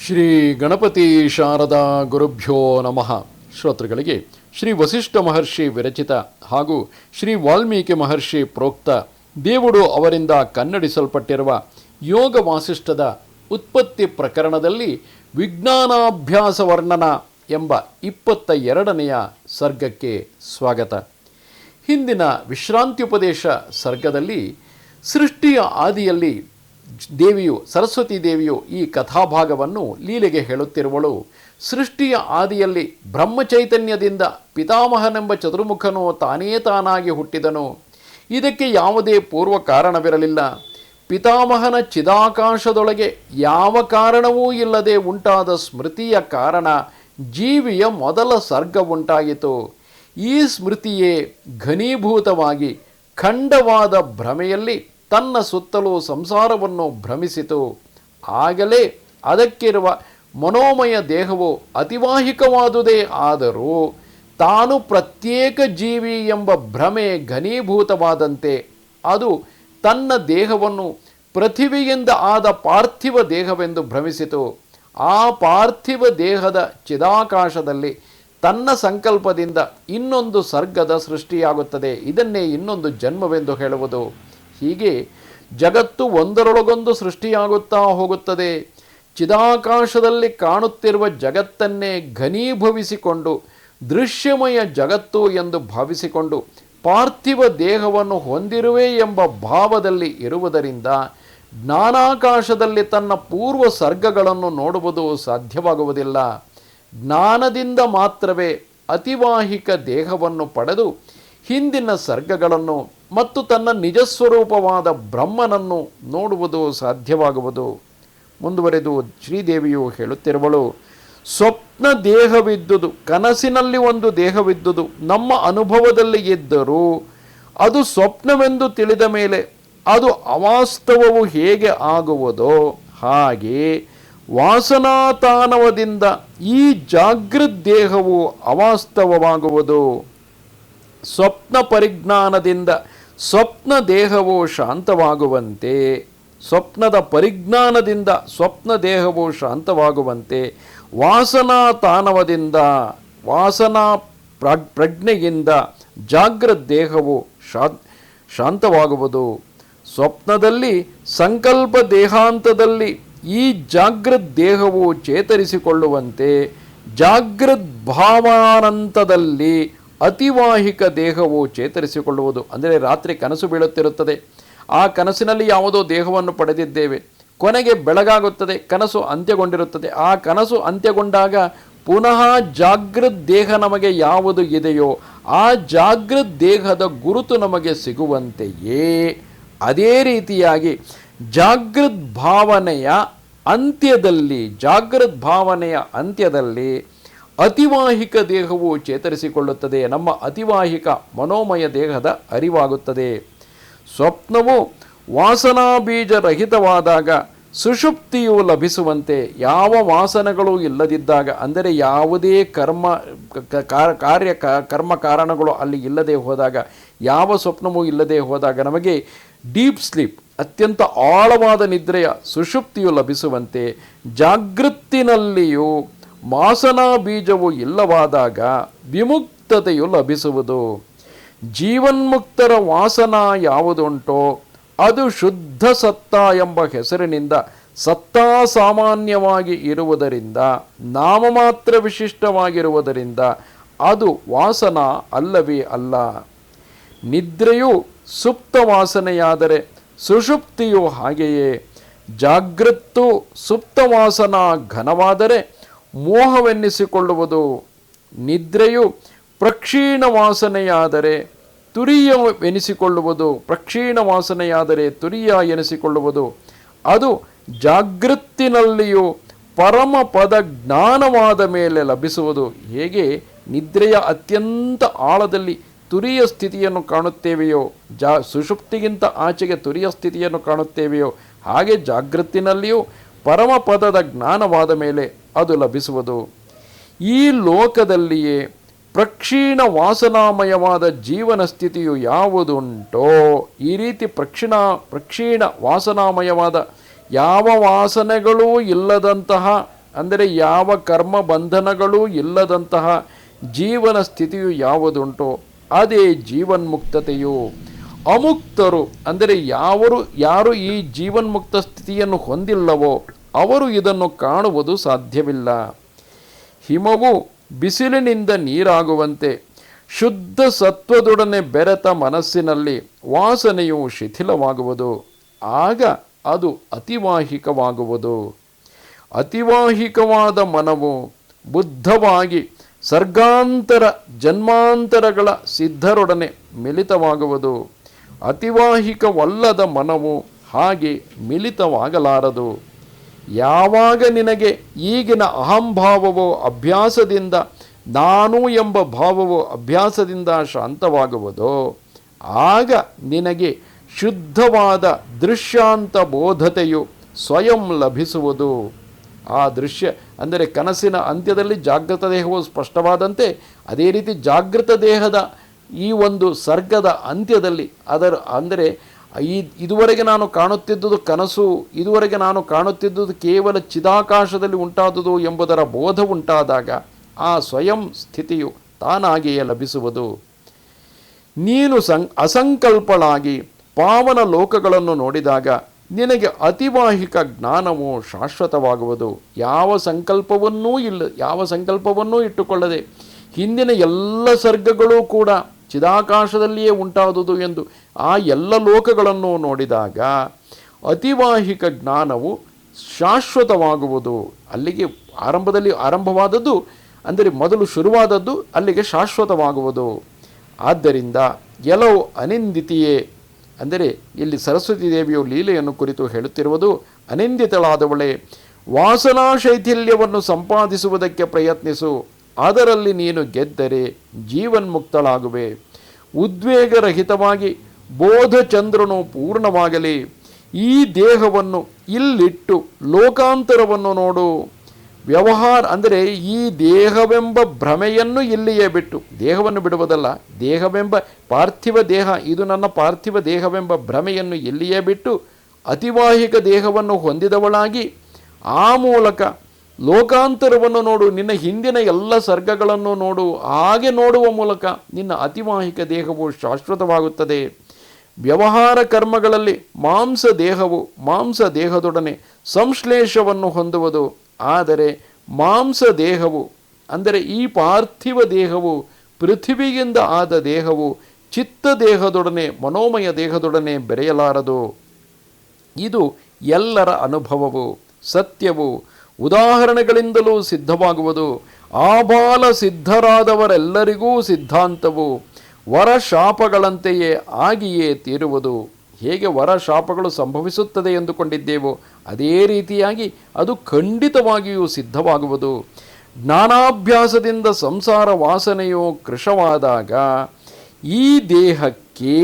ಶ್ರೀ ಗಣಪತಿ ಶಾರದಾ ಗುರುಭ್ಯೋ ನಮಃ. ಶ್ರೋತೃಗಳಿಗೆ ಶ್ರೀ ವಸಿಷ್ಠ ಮಹರ್ಷಿ ವಿರಚಿತ ಹಾಗೂ ಶ್ರೀ ವಾಲ್ಮೀಕಿ ಮಹರ್ಷಿ ಪ್ರೋಕ್ತ ದೇವುಡು ಅವರಿಂದ ಕನ್ನಡಿಸಲ್ಪಟ್ಟಿರುವ ಯೋಗ ವಾಸಿಷ್ಠದ ಉತ್ಪತ್ತಿ ಪ್ರಕರಣದಲ್ಲಿ ವಿಜ್ಞಾನಾಭ್ಯಾಸ ವರ್ಣನ ಎಂಬ 22ನೆಯ ಸರ್ಗಕ್ಕೆ ಸ್ವಾಗತ. ಹಿಂದಿನ ವಿಶ್ರಾಂತ್ಯುಪದೇಶ ಸರ್ಗದಲ್ಲಿ ಸೃಷ್ಟಿಯ ಆದಿಯಲ್ಲಿ ದೇವಿಯು ಸರಸ್ವತಿ ದೇವಿಯು ಈ ಕಥಾಭಾಗವನ್ನು ಲೀಲೆಗೆ ಹೇಳುತ್ತಿರುವಳು. ಸೃಷ್ಟಿಯ ಆದಿಯಲ್ಲಿ ಬ್ರಹ್ಮಚೈತನ್ಯದಿಂದ ಪಿತಾಮಹನೆಂಬ ಚತುರ್ಮುಖನು ತಾನೇ ತಾನಾಗಿ ಹುಟ್ಟಿದನು. ಇದಕ್ಕೆ ಯಾವುದೇ ಪೂರ್ವ ಕಾರಣವಿರಲಿಲ್ಲ. ಪಿತಾಮಹನ ಚಿದಾಕಾಶದೊಳಗೆ ಯಾವ ಕಾರಣವೂ ಇಲ್ಲದೆ ಉಂಟಾದ ಸ್ಮೃತಿಯ ಕಾರಣ ಜೀವಿಯ ಮೊದಲ ಸರ್ಗ ಉಂಟಾಯಿತು. ಈ ಸ್ಮೃತಿಯೇ ಘನೀಭೂತವಾಗಿ ಖಂಡವಾದ ಭ್ರಮೆಯಲ್ಲಿ ತನ್ನ ಸುತ್ತಲೂ ಸಂಸಾರವನ್ನು ಭ್ರಮಿಸಿತು. ಆಗಲೇ ಅದಕ್ಕಿರುವ ಮನೋಮಯ ದೇಹವು ಅತಿವಾಹಿಕವಾದುದೇ ಆದರೂ ತಾನು ಪ್ರತ್ಯೇಕ ಜೀವಿ ಎಂಬ ಭ್ರಮೆ ಘನೀಭೂತವಾದಂತೆ ಅದು ತನ್ನ ದೇಹವನ್ನು ಪೃಥಿವಿಯಿಂದ ಆದ ಪಾರ್ಥಿವ ದೇಹವೆಂದು ಭ್ರಮಿಸಿತು. ಆ ಪಾರ್ಥಿವ ದೇಹದ ಚಿದಾಕಾಶದಲ್ಲಿ ತನ್ನ ಸಂಕಲ್ಪದಿಂದ ಇನ್ನೊಂದು ಸರ್ಗದ ಸೃಷ್ಟಿಯಾಗುತ್ತದೆ. ಇದನ್ನೇ ಇನ್ನೊಂದು ಜನ್ಮವೆಂದು ಹೇಳುವುದು. ಹೀಗೆ ಜಗತ್ತು ಒಂದರೊಳಗೊಂದು ಸೃಷ್ಟಿಯಾಗುತ್ತಾ ಹೋಗುತ್ತದೆ. ಚಿದಾಕಾಶದಲ್ಲಿ ಕಾಣುತ್ತಿರುವ ಜಗತ್ತನ್ನೇ ಘನೀಭವಿಸಿಕೊಂಡು ದೃಶ್ಯಮಯ ಜಗತ್ತು ಎಂದು ಭಾವಿಸಿಕೊಂಡು ಪಾರ್ಥಿವ ದೇಹವನ್ನು ಹೊಂದಿರುವೆ ಎಂಬ ಭಾವದಲ್ಲಿ ಇರುವುದರಿಂದ ಜ್ಞಾನಾಕಾಶದಲ್ಲಿ ತನ್ನ ಪೂರ್ವ ಸರ್ಗಗಳನ್ನು ನೋಡುವುದು ಸಾಧ್ಯವಾಗುವುದಿಲ್ಲ. ಜ್ಞಾನದಿಂದ ಮಾತ್ರವೇ ಅತಿವಾಹಿಕ ದೇಹವನ್ನು ಪಡೆದು ಹಿಂದಿನ ಸರ್ಗಗಳನ್ನು ಮತ್ತು ತನ್ನ ನಿಜಸ್ವರೂಪವಾದ ಬ್ರಹ್ಮನನ್ನು ನೋಡುವುದು ಸಾಧ್ಯವಾಗುವುದು. ಮುಂದುವರೆದು ಶ್ರೀದೇವಿಯು ಹೇಳುತ್ತಿರುವಳು, ಸ್ವಪ್ನ ದೇಹವಿದ್ದುದು, ಕನಸಿನಲ್ಲಿ ಒಂದು ದೇಹವಿದ್ದುದು ನಮ್ಮ ಅನುಭವದಲ್ಲಿ ಇದ್ದರೂ ಅದು ಸ್ವಪ್ನವೆಂದು ತಿಳಿದ ಮೇಲೆ ಅದು ಅವಾಸ್ತವವು ಹೇಗೆ ಆಗುವುದೋ ಹಾಗೆ ವಾಸನಾತಾನವದಿಂದ ಈ ಜಾಗೃತ್ ದೇಹವು ಅವಾಸ್ತವವಾಗುವುದು. ಸ್ವಪ್ನ ಪರಿಜ್ಞಾನದಿಂದ ಸ್ವಪ್ನ ದೇಹವು ಶಾಂತವಾಗುವಂತೆ, ಸ್ವಪ್ನದ ಪರಿಜ್ಞಾನದಿಂದ ಸ್ವಪ್ನ ದೇಹವು ಶಾಂತವಾಗುವಂತೆ ವಾಸನಾತಾನವದಿಂದ ವಾಸನಾ ಪ್ರಜ್ಞೆಯಿಂದ ಜಾಗೃತ್ ದೇಹವು ಶಾಂತವಾಗುವುದು. ಸ್ವಪ್ನದಲ್ಲಿ ಸಂಕಲ್ಪ ದೇಹಾಂತದಲ್ಲಿ ಈ ಜಾಗೃತ್ ದೇಹವು ಚೇತರಿಸಿಕೊಳ್ಳುವಂತೆ ಜಾಗೃತ್ ಭಾವಾನಂತದಲ್ಲಿ ಅತಿವಾಹಿಕ ದೇಹವು ಚೇತರಿಸಿಕೊಳ್ಳುವುದು. ಅಂದರೆ ರಾತ್ರಿ ಕನಸು ಬೀಳುತ್ತಿರುತ್ತದೆ, ಆ ಕನಸಿನಲ್ಲಿ ಯಾವುದೋ ದೇಹವನ್ನು ಪಡೆದಿದ್ದೇವೆ, ಕೊನೆಗೆ ಬೆಳಗಾಗುತ್ತದೆ, ಕನಸು ಅಂತ್ಯಗೊಂಡಿರುತ್ತದೆ. ಆ ಕನಸು ಅಂತ್ಯಗೊಂಡಾಗ ಪುನಃ ಜಾಗೃತ್ ದೇಹ ನಮಗೆ ಯಾವುದು ಇದೆಯೋ ಆ ಜಾಗೃತ್ ದೇಹದ ಗುರುತು ನಮಗೆ ಸಿಗುವಂತೆಯೇ ಅದೇ ರೀತಿಯಾಗಿ ಜಾಗೃತ್ ಭಾವನೆಯ ಅಂತ್ಯದಲ್ಲಿ ಅತಿವಾಹಿಕ ದೇಹವು ಚೇತರಿಸಿಕೊಳ್ಳುತ್ತದೆ. ನಮ್ಮ ಅತಿವಾಹಿಕ ಮನೋಮಯ ದೇಹದ ಅರಿವಾಗುತ್ತದೆ. ಸ್ವಪ್ನವು ವಾಸನಾ ಬೀಜ ರಹಿತವಾದಾಗ ಸುಷುಪ್ತಿಯು ಲಭಿಸುವಂತೆ, ಯಾವ ವಾಸನೆಗಳು ಇಲ್ಲದಿದ್ದಾಗ, ಅಂದರೆ ಯಾವುದೇ ಕರ್ಮ ಕಾರಣಗಳು ಅಲ್ಲಿ ಇಲ್ಲದೆ ಹೋದಾಗ, ಯಾವ ಸ್ವಪ್ನವೂ ಇಲ್ಲದೆ ಹೋದಾಗ ನಮಗೆ ಡೀಪ್ ಸ್ಲೀಪ್, ಅತ್ಯಂತ ಆಳವಾದ ನಿದ್ರೆಯ ಸುಷುಪ್ತಿಯು ಲಭಿಸುವಂತೆ ಜಾಗೃತ್ತಿನಲ್ಲಿಯೂ ವಾಸನಾ ಬೀಜವು ಇಲ್ಲವಾದಾಗ ವಿಮುಕ್ತತೆಯು ಲಭಿಸುವುದು. ಜೀವನ್ಮುಕ್ತರ ವಾಸನಾ ಯಾವುದುಂಟೋ ಅದು ಶುದ್ಧ ಸತ್ತ ಎಂಬ ಹೆಸರಿನಿಂದ ಸತ್ತಾ ಸಾಮಾನ್ಯವಾಗಿ ಇರುವುದರಿಂದ, ನಾಮಮಾತ್ರ ವಿಶಿಷ್ಟವಾಗಿರುವುದರಿಂದ ಅದು ವಾಸನಾ ಅಲ್ಲವೇ ಅಲ್ಲ. ನಿದ್ರೆಯು ಸುಪ್ತ ವಾಸನೆಯಾದರೆ ಸುಷುಪ್ತಿಯು ಹಾಗೆಯೇ. ಜಾಗೃತ್ತು ಸುಪ್ತ ವಾಸನಾ ಘನವಾದರೆ ಮೋಹವೆನ್ನಿಸಿಕೊಳ್ಳುವುದು. ನಿದ್ರೆಯು ಪ್ರಕ್ಷೀಣ ವಾಸನೆಯಾದರೆ ತುರಿಯ ಎನಿಸಿಕೊಳ್ಳುವುದು. ಅದು ಜಾಗೃತ್ತಿನಲ್ಲಿಯೂ ಪರಮಪದ ಜ್ಞಾನವಾದ ಮೇಲೆ ಲಭಿಸುವುದು. ಹೇಗೆ ನಿದ್ರೆಯ ಅತ್ಯಂತ ಆಳದಲ್ಲಿ ತುರಿಯ ಸ್ಥಿತಿಯನ್ನು ಕಾಣುತ್ತೇವೆಯೋ, ಸುಷುಪ್ತಿಗಿಂತ ಆಚೆಗೆ ತುರಿಯ ಸ್ಥಿತಿಯನ್ನು ಕಾಣುತ್ತೇವೆಯೋ, ಹಾಗೆ ಜಾಗೃತ್ತಿನಲ್ಲಿಯೂ ಪರಮಪದದ ಜ್ಞಾನವಾದ ಮೇಲೆ ಅದು ಲಭಿಸುವುದು. ಈ ಲೋಕದಲ್ಲಿಯೇ ಪ್ರಕ್ಷೀಣ ವಾಸನಾಮಯವಾದ ಜೀವನ ಸ್ಥಿತಿಯು ಯಾವುದುಂಟೋ, ಈ ರೀತಿ ಪ್ರಕ್ಷೀಣ ವಾಸನಾಮಯವಾದ ಯಾವ ವಾಸನೆಗಳೂ ಇಲ್ಲದಂತಹ ಅಂದರೆ ಯಾವ ಕರ್ಮ ಬಂಧನಗಳೂ ಇಲ್ಲದಂತಹ ಜೀವನ ಸ್ಥಿತಿಯು ಯಾವುದುಂಟೋ ಅದೇ ಜೀವನ್ಮುಕ್ತತೆಯು. ಅಮುಕ್ತರು ಅಂದರೆ ಯಾರು ಈ ಜೀವನ್ಮುಕ್ತ ಸ್ಥಿತಿಯನ್ನು ಹೊಂದಿಲ್ಲವೋ ಅವರು ಇದನ್ನು ಕಾಣುವುದು ಸಾಧ್ಯವಿಲ್ಲ. ಹಿಮವು ಬಿಸಿಲಿನಿಂದ ನೀರಾಗುವಂತೆ ಶುದ್ಧ ಸತ್ವದೊಡನೆ ಬೆರೆತ ಮನಸ್ಸಿನಲ್ಲಿ ವಾಸನೆಯು ಶಿಥಿಲವಾಗುವುದು. ಆಗ ಅದು ಅತಿವಾಹಿಕವಾಗುವುದು. ಅತಿವಾಹಿಕವಾದ ಮನವು ಬುದ್ಧವಾಗಿ ಸರ್ಗಾಂತರ ಜನ್ಮಾಂತರಗಳ ಸಿದ್ಧರೊಡನೆ ಮಿಲಿತವಾಗುವುದು. ಅತಿವಾಹಿಕವಲ್ಲದ ಮನವು ಹಾಗೆ ಮಿಲಿತವಾಗಲಾರದು. ಯಾವಾಗ ನಿನಗೆ ಈಗಿನ ಅಹಂಭಾವವು ಅಭ್ಯಾಸದಿಂದ, ನಾನು ಎಂಬ ಭಾವವು ಅಭ್ಯಾಸದಿಂದ ಶಾಂತವಾಗುವುದೋ ಆಗ ನಿನಗೆ ಶುದ್ಧವಾದ ದೃಶ್ಯಾಂತ ಬೋಧತೆಯು ಸ್ವಯಂ ಲಭಿಸುವುದು. ಆ ದೃಶ್ಯ ಅಂದರೆ ಕನಸಿನ ಅಂತ್ಯದಲ್ಲಿ ಜಾಗೃತ ದೇಹವು ಸ್ಪಷ್ಟವಾದಂತೆ, ಅದೇ ರೀತಿ ಜಾಗೃತ ದೇಹದ ಈ ಒಂದು ಸರ್ಗದ ಅಂತ್ಯದಲ್ಲಿ ಅಂದರೆ ಇದುವರೆಗೆ ನಾನು ಕಾಣುತ್ತಿದ್ದುದು ಕನಸು, ಇದುವರೆಗೆ ನಾನು ಕಾಣುತ್ತಿದ್ದುದು ಕೇವಲ ಚಿದಾಕಾಶದಲ್ಲಿ ಉಂಟಾದುದು ಎಂಬುದರ ಬೋಧ ಉಂಟಾದಾಗ ಆ ಸ್ವಯಂ ಸ್ಥಿತಿಯು ತಾನಾಗಿಯೇ ಲಭಿಸುವುದು. ನೀನು ಅಸಂಕಲ್ಪಳಾಗಿ ಪಾವನ ಲೋಕಗಳನ್ನು ನೋಡಿದಾಗ ನಿನಗೆ ಅತಿವಾಹಿಕ ಜ್ಞಾನವು ಶಾಶ್ವತವಾಗುವುದು. ಯಾವ ಸಂಕಲ್ಪವನ್ನೂ ಇಟ್ಟುಕೊಳ್ಳದೆ ಹಿಂದಿನ ಎಲ್ಲ ಸರ್ಗಗಳೂ ಕೂಡ ಚಿದಾಕಾಶದಲ್ಲಿಯೇ ಉಂಟಾದುದು ಎಂದು ಆ ಎಲ್ಲ ಲೋಕಗಳನ್ನು ನೋಡಿದಾಗ ಅತಿವಾಹಿಕ ಜ್ಞಾನವು ಶಾಶ್ವತವಾಗುವುದು. ಅಲ್ಲಿಗೆ ಆರಂಭವಾದದ್ದು ಅಂದರೆ ಮೊದಲು ಶುರುವಾದದ್ದು ಅಲ್ಲಿಗೆ ಶಾಶ್ವತವಾಗುವುದು. ಆದ್ದರಿಂದ ಎಲ್ಲವೂ ಅನಿಂದಿತಿಯೇ ಅಂದರೆ ಇಲ್ಲಿ ಸರಸ್ವತಿ ದೇವಿಯು ಲೀಲೆಯನ್ನು ಕುರಿತು ಹೇಳುತ್ತಿರುವುದು, ಅನಿಂದಿತಳಾದವಳೇ, ವಾಸನಾ ಶೈಥಿಲ್ಯವನ್ನು ಸಂಪಾದಿಸುವುದಕ್ಕೆ ಪ್ರಯತ್ನಿಸು. ಅದರಲ್ಲಿ ನೀನು ಗೆದ್ದರೆ ಜೀವನ್ಮುಕ್ತಳಾಗುವೆ. ಉದ್ವೇಗರಹಿತವಾಗಿ ಬೋಧಚಂದ್ರನು ಪೂರ್ಣವಾಗಲಿ. ಈ ದೇಹವನ್ನು ಇಲ್ಲಿಟ್ಟು ಲೋಕಾಂತರವನ್ನು ನೋಡು. ಅಂದರೆ ಈ ದೇಹವೆಂಬ ಭ್ರಮೆಯನ್ನು ಇಲ್ಲಿಯೇ ಬಿಟ್ಟು, ದೇಹವನ್ನು ಬಿಡುವುದಲ್ಲ, ದೇಹವೆಂಬ ಪಾರ್ಥಿವ ದೇಹ, ಇದು ನನ್ನ ಪಾರ್ಥಿವ ದೇಹವೆಂಬ ಭ್ರಮೆಯನ್ನು ಇಲ್ಲಿಯೇ ಬಿಟ್ಟು ಅತಿವಾಹಿಕ ದೇಹವನ್ನು ಹೊಂದಿದವಳಾಗಿ ಆ ಮೂಲಕ ಲೋಕಾಂತರವನ್ನು ನೋಡು. ನಿನ್ನ ಹಿಂದಿನ ಎಲ್ಲ ಸರ್ಗಗಳನ್ನು ನೋಡು. ಹಾಗೆ ನೋಡುವ ಮೂಲಕ ನಿನ್ನ ಅತಿವಾಹಿಕ ದೇಹವು ಶಾಶ್ವತವಾಗುತ್ತದೆ. ವ್ಯವಹಾರ ಕರ್ಮಗಳಲ್ಲಿ ಮಾಂಸ ದೇಹದೊಡನೆ ಸಂಶ್ಲೇಷವನ್ನು ಹೊಂದುವುದು. ಆದರೆ ಮಾಂಸ ದೇಹವು ಅಂದರೆ ಈ ಪಾರ್ಥಿವ ದೇಹವು, ಪೃಥ್ವಿಯಿಂದ ಆದ ದೇಹವು ಚಿತ್ತ ದೇಹದೊಡನೆ, ಮನೋಮಯ ದೇಹದೊಡನೆ ಬೆರೆಯಲಾರದು. ಇದು ಎಲ್ಲರ ಅನುಭವವು, ಸತ್ಯವು, ಉದಾಹರಣೆಗಳಿಂದಲೂ ಸಿದ್ಧವಾಗುವುದು. ಆಬಾಲ ಸಿದ್ಧರಾದವರೆಲ್ಲರಿಗೂ ಸಿದ್ಧಾಂತವು ವರಶಾಪಗಳಂತೆಯೇ ಆಗಿಯೇ ತೀರುವುದು. ಹೇಗೆ ವರಶಾಪಗಳು ಸಂಭವಿಸುತ್ತದೆ ಎಂದುಕೊಂಡಿದ್ದೇವೋ ಅದೇ ರೀತಿಯಾಗಿ ಅದು ಖಂಡಿತವಾಗಿಯೂ ಸಿದ್ಧವಾಗುವುದು. ಜ್ಞಾನಾಭ್ಯಾಸದಿಂದ ಸಂಸಾರ ವಾಸನೆಯು ಕೃಶವಾದಾಗ ಈ ದೇಹಕ್ಕೆ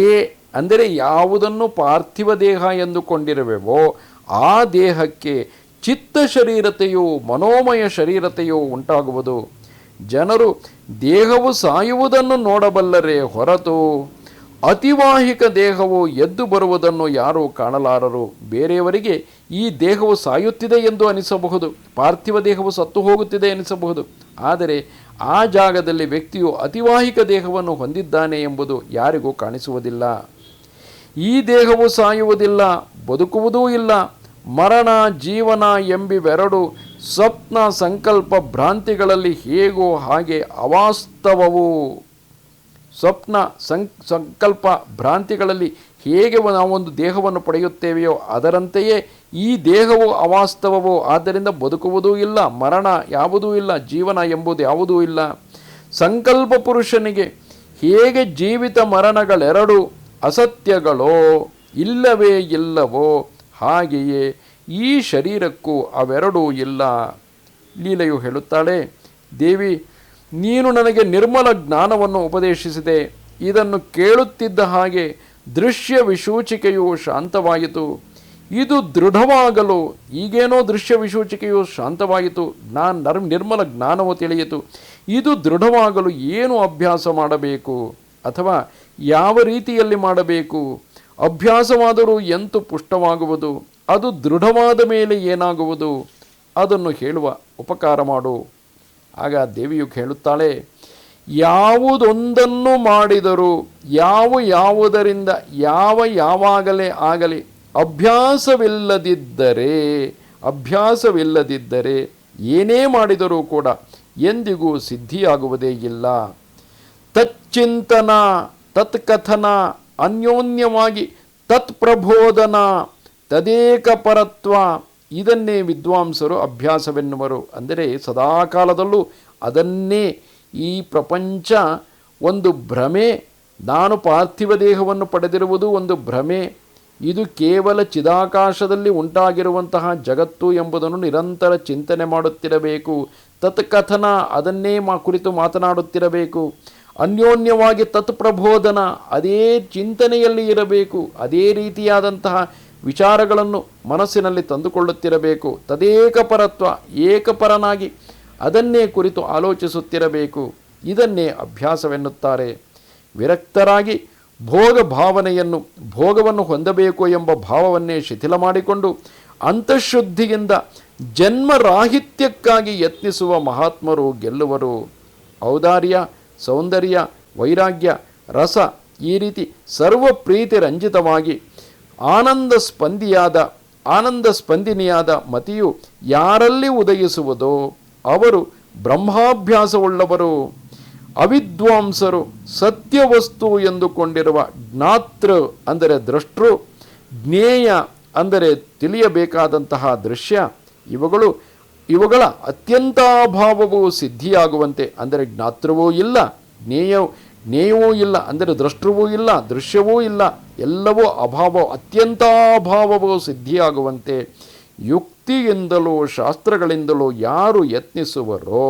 ಅಂದರೆ ಯಾವುದನ್ನು ಪಾರ್ಥಿವ ದೇಹ ಎಂದುಕೊಂಡಿರುವೆವೋ ಆ ದೇಹಕ್ಕೆ ಚಿತ್ತ ಶರೀರತೆಯು, ಮನೋಮಯ ಶರೀರತೆಯು ಉಂಟಾಗುವುದು. ಜನರು ದೇಹವು ಸಾಯುವುದನ್ನು ನೋಡಬಲ್ಲರೇ ಹೊರತು ಅತಿವಾಹಿಕ ದೇಹವು ಎದ್ದು ಬರುವುದನ್ನು ಯಾರೂ ಕಾಣಲಾರರು. ಬೇರೆಯವರಿಗೆ ಈ ದೇಹವು ಸಾಯುತ್ತಿದೆ ಎಂದು ಅನಿಸಬಹುದು, ಪಾರ್ಥಿವ ದೇಹವು ಸತ್ತು ಹೋಗುತ್ತಿದೆ ಎನಿಸಬಹುದು. ಆದರೆ ಆ ಜಾಗದಲ್ಲಿ ವ್ಯಕ್ತಿಯು ಅತಿವಾಹಿಕ ದೇಹವನ್ನು ಹೊಂದಿದ್ದಾನೆ ಎಂಬುದು ಯಾರಿಗೂ ಕಾಣಿಸುವುದಿಲ್ಲ. ಈ ದೇಹವು ಸಾಯುವುದಿಲ್ಲ, ಬದುಕುವುದೂ ಇಲ್ಲ. ಮರಣ ಜೀವನ ಎಂಬಿವೆರಡು ಸ್ವಪ್ನ ಸಂಕಲ್ಪ ಭ್ರಾಂತಿಗಳಲ್ಲಿ ಹೇಗೋ ಹಾಗೆ ಅವಾಸ್ತವವು. ಸ್ವಪ್ನ ಸಂಕಲ್ಪ ಭ್ರಾಂತಿಗಳಲ್ಲಿ ಹೇಗೆ ನಾವೊಂದು ದೇಹವನ್ನು ಪಡೆಯುತ್ತೇವೆಯೋ ಅದರಂತೆಯೇ ಈ ದೇಹವು ಅವಾಸ್ತವವು. ಆದ್ದರಿಂದ ಬದುಕುವುದೂ ಇಲ್ಲ, ಮರಣ ಯಾವುದೂ ಇಲ್ಲ, ಜೀವನ ಎಂಬುದು ಯಾವುದೂ ಇಲ್ಲ. ಸಂಕಲ್ಪ ಪುರುಷನಿಗೆ ಹೇಗೆ ಜೀವಿತ ಮರಣಗಳೆರಡು ಅಸತ್ಯಗಳೋ ಇಲ್ಲವೇ ಇಲ್ಲವೋ ಹಾಗೆಯೇ ಈ ಶರೀರಕ್ಕೂ ಅವೆರಡೂ ಇಲ್ಲ. ಲೀಲೆಯು ಹೇಳುತ್ತಾಳೆ, ದೇವಿ, ನೀನು ನನಗೆ ನಿರ್ಮಲ ಜ್ಞಾನವನ್ನು ಉಪದೇಶಿಸಿದೆ. ಇದನ್ನು ಕೇಳುತ್ತಿದ್ದ ಹಾಗೆ ದೃಶ್ಯ ವಿಸೂಚಿಕೆಯು ಶಾಂತವಾಯಿತು. ಇದು ದೃಢವಾಗಲು ಈಗೇನೋ ದೃಶ್ಯ ವಿಸೂಚಿಕೆಯು ಶಾಂತವಾಯಿತು, ನಿರ್ಮಲ ಜ್ಞಾನವು ತಿಳಿಯಿತು. ಇದು ದೃಢವಾಗಲು ಏನು ಅಭ್ಯಾಸ ಮಾಡಬೇಕು ಅಥವಾ ಯಾವ ರೀತಿಯಲ್ಲಿ ಮಾಡಬೇಕು? ಅಭ್ಯಾಸವಾದರೂ ಎಂತು ಪುಷ್ಟವಾಗುವುದು? ಅದು ದೃಢವಾದ ಮೇಲೆ ಏನಾಗುವುದು? ಅದನ್ನು ಹೇಳುವ ಉಪಕಾರ ಮಾಡು. ಆಗ ದೇವಿಯು ಹೇಳುತ್ತಾಳೆ, ಯಾವುದೊಂದನ್ನು ಮಾಡಿದರೂ ಯಾವುದರಿಂದ ಯಾವಾಗಲೇ ಆಗಲಿ ಅಭ್ಯಾಸವಿಲ್ಲದಿದ್ದರೆ ಏನೇ ಮಾಡಿದರೂ ಕೂಡ ಎಂದಿಗೂ ಸಿದ್ಧಿಯಾಗುವುದೇ ಇಲ್ಲ. ತಚ್ಚಿಂತನ ತತ್ಕಥನ ಅನ್ಯೋನ್ಯವಾಗಿ ತತ್ಪ್ರಬೋಧನ ತದೇಕಪರತ್ವ, ಇದನ್ನೇ ವಿದ್ವಾಂಸರು ಅಭ್ಯಾಸವೆನ್ನುವರು. ಅಂದರೆ ಸದಾಕಾಲದಲ್ಲೂ ಅದನ್ನೇ, ಈ ಪ್ರಪಂಚ ಒಂದು ಭ್ರಮೆ, ನಾನು ಪಾರ್ಥಿವ ದೇಹವನ್ನು ಪಡೆದಿರುವುದು ಒಂದು ಭ್ರಮೆ, ಇದು ಕೇವಲ ಚಿದಾಕಾಶದಲ್ಲಿ ಉಂಟಾಗಿರುವಂತಹ ಜಗತ್ತು ಎಂಬುದನ್ನು ನಿರಂತರ ಚಿಂತನೆ ಮಾಡುತ್ತಿರಬೇಕು. ತತ್ಕಥನ, ಅದನ್ನೇ ಕುರಿತು ಮಾತನಾಡುತ್ತಿರಬೇಕು. ಅನ್ಯೋನ್ಯವಾಗಿ ತತ್ಪ್ರಬೋಧನ, ಅದೇ ಚಿಂತನೆಯಲ್ಲಿ ಇರಬೇಕು, ಅದೇ ರೀತಿಯಾದಂತಹ ವಿಚಾರಗಳನ್ನು ಮನಸ್ಸಿನಲ್ಲಿ ತಂದುಕೊಳ್ಳುತ್ತಿರಬೇಕು. ತದೇಕಪರತ್ವ, ಏಕಪರನಾಗಿ ಅದನ್ನೇ ಕುರಿತು ಆಲೋಚಿಸುತ್ತಿರಬೇಕು. ಇದನ್ನೇ ಅಭ್ಯಾಸವೆನ್ನುತ್ತಾರೆ. ವಿರಕ್ತರಾಗಿ ಭೋಗವನ್ನು ಹೊಂದಬೇಕು ಎಂಬ ಭಾವವನ್ನೇ ಶಿಥಿಲ ಮಾಡಿಕೊಂಡು ಅಂತಃಶುದ್ಧಿಯಿಂದ ಜನ್ಮರಾಹಿತ್ಯಕ್ಕಾಗಿ ಯತ್ನಿಸುವ ಮಹಾತ್ಮರು ಗೆಲ್ಲುವರು. ಔದಾರ್ಯ, ಸೌಂದರ್ಯ, ವೈರಾಗ್ಯ, ರಸ, ಈ ರೀತಿ ಸರ್ವ ಪ್ರೀತಿ ರಂಜಿತವಾಗಿ ಆನಂದ ಸ್ಪಂದಿನಿಯಾದ ಮತಿಯು ಯಾರಲ್ಲಿ ಉದಯಿಸುವುದೋ ಅವರು ಬ್ರಹ್ಮಾಭ್ಯಾಸವುಳ್ಳವರು. ಅವಿದ್ವಾಂಸರು ಸತ್ಯವಸ್ತು ಎಂದುಕೊಂಡಿರುವ ಜ್ಞಾತೃ ಅಂದರೆ ದೃಷ್ಟೃ, ಜ್ಞೇಯ ಅಂದರೆ ತಿಳಿಯಬೇಕಾದಂತಹ ದೃಶ್ಯ, ಇವುಗಳ ಅತ್ಯಂತಾಭಾವವು ಸಿದ್ಧಿಯಾಗುವಂತೆ, ಅಂದರೆ ಜ್ಞಾತೃವೂ ಇಲ್ಲ, ಜ್ಞೇಯವೂ ಇಲ್ಲ, ಅಂದರೆ ದೃಷ್ಟೃವೂ ಇಲ್ಲ, ದೃಶ್ಯವೂ ಇಲ್ಲ, ಎಲ್ಲವೂ ಅತ್ಯಂತಾಭಾವವು ಸಿದ್ಧಿಯಾಗುವಂತೆ ಯುಕ್ತಿಯಿಂದಲೂ ಶಾಸ್ತ್ರಗಳಿಂದಲೂ ಯಾರು ಯತ್ನಿಸುವರೋ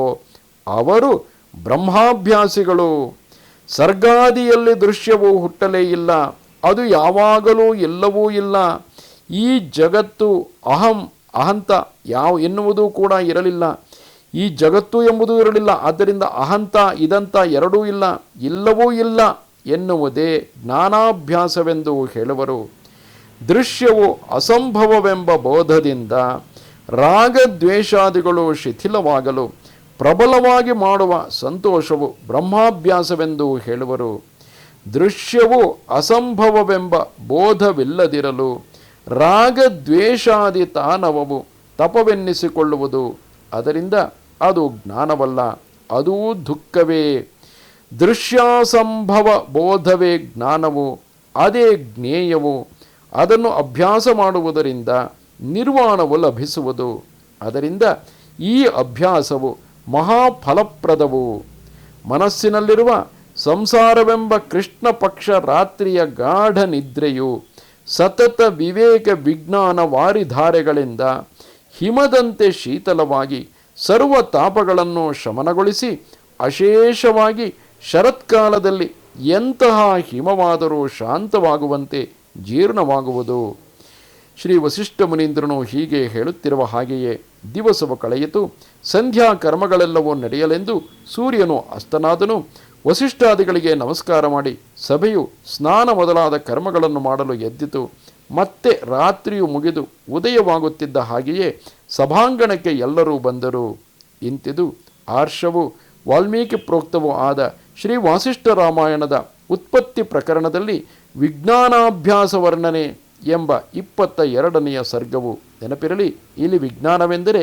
ಅವರು ಬ್ರಹ್ಮಾಭ್ಯಾಸಿಗಳು. ಸರ್ಗಾದಿಯಲ್ಲಿ ದೃಶ್ಯವೂ ಹುಟ್ಟಲೇ ಇಲ್ಲ, ಅದು ಯಾವಾಗಲೂ ಎಲ್ಲವೂ ಇಲ್ಲ. ಈ ಜಗತ್ತು ಅಹಂತ ಎನ್ನುವುದೂ ಕೂಡ ಇರಲಿಲ್ಲ, ಈ ಜಗತ್ತು ಎಂಬುದೂ ಇರಲಿಲ್ಲ. ಆದ್ದರಿಂದ ಅಹಂತ ಇದಂತ ಎರಡೂ ಇಲ್ಲ, ಇಲ್ಲವೂ ಇಲ್ಲ ಎನ್ನುವುದೇ ಜ್ಞಾನಾಭ್ಯಾಸವೆಂದು ಹೇಳುವರು. ದೃಶ್ಯವು ಅಸಂಭವವೆಂಬ ಬೋಧದಿಂದ ರಾಗದ್ವೇಷಾದಿಗಳು ಶಿಥಿಲವಾಗಲು ಪ್ರಬಲವಾಗಿ ಮಾಡುವ ಸಂತೋಷವು ಬ್ರಹ್ಮಾಭ್ಯಾಸವೆಂದು ಹೇಳುವರು. ದೃಶ್ಯವು ಅಸಂಭವವೆಂಬ ಬೋಧವಿಲ್ಲದಿರಲು ರಾಗದ್ವೇಷಾದಿ ತಾನವವು ತಪವೆನ್ನಿಸಿಕೊಳ್ಳುವುದು. ಅದರಿಂದ ಅದು ಜ್ಞಾನವಲ್ಲ, ಅದೂ ದುಃಖವೇ. ದೃಶ್ಯಾಸಂಭವ ಬೋಧವೇ ಜ್ಞಾನವು, ಅದೇ ಜ್ಞೇಯವು. ಅದನ್ನು ಅಭ್ಯಾಸ ಮಾಡುವುದರಿಂದ ನಿರ್ವಾಣವು ಲಭಿಸುವುದು. ಅದರಿಂದ ಈ ಅಭ್ಯಾಸವು ಮಹಾಫಲಪ್ರದವು. ಮನಸ್ಸಿನಲ್ಲಿರುವ ಸಂಸಾರವೆಂಬ ಕೃಷ್ಣ ಪಕ್ಷ ರಾತ್ರಿಯ ಗಾಢ ನಿದ್ರೆಯು ಸತತ ವಿವೇಕ ವಿಜ್ಞಾನ ವಾರಿಧಾರೆಗಳಿಂದ ಹಿಮದಂತೆ ಶೀತಲವಾಗಿ ಸರ್ವ ತಾಪಗಳನ್ನು ಶಮನಗೊಳಿಸಿ ಅಶೇಷವಾಗಿ ಶರತ್ಕಾಲದಲ್ಲಿ ಎಂತಹ ಹಿಮವಾದರೂ ಶಾಂತವಾಗುವಂತೆ ಜೀರ್ಣವಾಗುವುದು. ಶ್ರೀ ವಸಿಷ್ಠ ಮುನೀಂದ್ರನು ಹೀಗೆ ಹೇಳುತ್ತಿರುವ ಹಾಗೆಯೇ ದಿವಸವು ಕಳೆಯಿತು. ಸಂಧ್ಯಾ ಕರ್ಮಗಳೆಲ್ಲವೂ ನಡೆಯಲೆಂದು ಸೂರ್ಯನು ಅಸ್ತನಾದನು. ವಸಿಷ್ಠಾದಿಗಳಿಗೆ ನಮಸ್ಕಾರ ಮಾಡಿ ಸಭೆಯು ಸ್ನಾನ ಮೊದಲಾದ ಕರ್ಮಗಳನ್ನು ಮಾಡಲು ಎದ್ದಿತು. ಮತ್ತೆ ರಾತ್ರಿಯು ಮುಗಿದು ಉದಯವಾಗುತ್ತಿದ್ದ ಹಾಗೆಯೇ ಸಭಾಂಗಣಕ್ಕೆ ಎಲ್ಲರೂ ಬಂದರು. ಇಂತಿದು ಆರ್ಷವೂ ವಾಲ್ಮೀಕಿ ಪ್ರೋಕ್ತವೂ ಆದ ಶ್ರೀ ವಾಸಿಷ್ಠ ರಾಮಾಯಣದ ಉತ್ಪತ್ತಿ ಪ್ರಕರಣದಲ್ಲಿ ವಿಜ್ಞಾನಾಭ್ಯಾಸ ವರ್ಣನೆ ಎಂಬ 22ನೆಯ ಸರ್ಗವು. ನೆನಪಿರಲಿ, ಇಲ್ಲಿ ವಿಜ್ಞಾನವೆಂದರೆ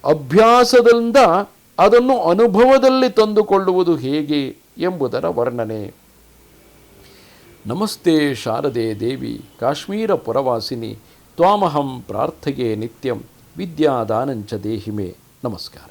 ಅಭ್ಯಾಸದಿಂದ ಅದನ್ನು ಅನುಭವದಲ್ಲಿ ತಂದುಕೊಳ್ಳುವುದು ಹೇಗೆ ಎಂಬುದರ ವರ್ಣನೆ. ನಮಸ್ತೆ ಶಾರದೆ ದೇವಿ ಕಾಶ್ಮೀರ ಪುರವಾಸಿನಿ ತ್ವಾಮಹಂ ಪ್ರಾರ್ಥಯೇ ನಿತ್ಯಂ ವಿದ್ಯಾದಾನಂಚ ದೇಹಿಮೆ. ನಮಸ್ಕಾರ.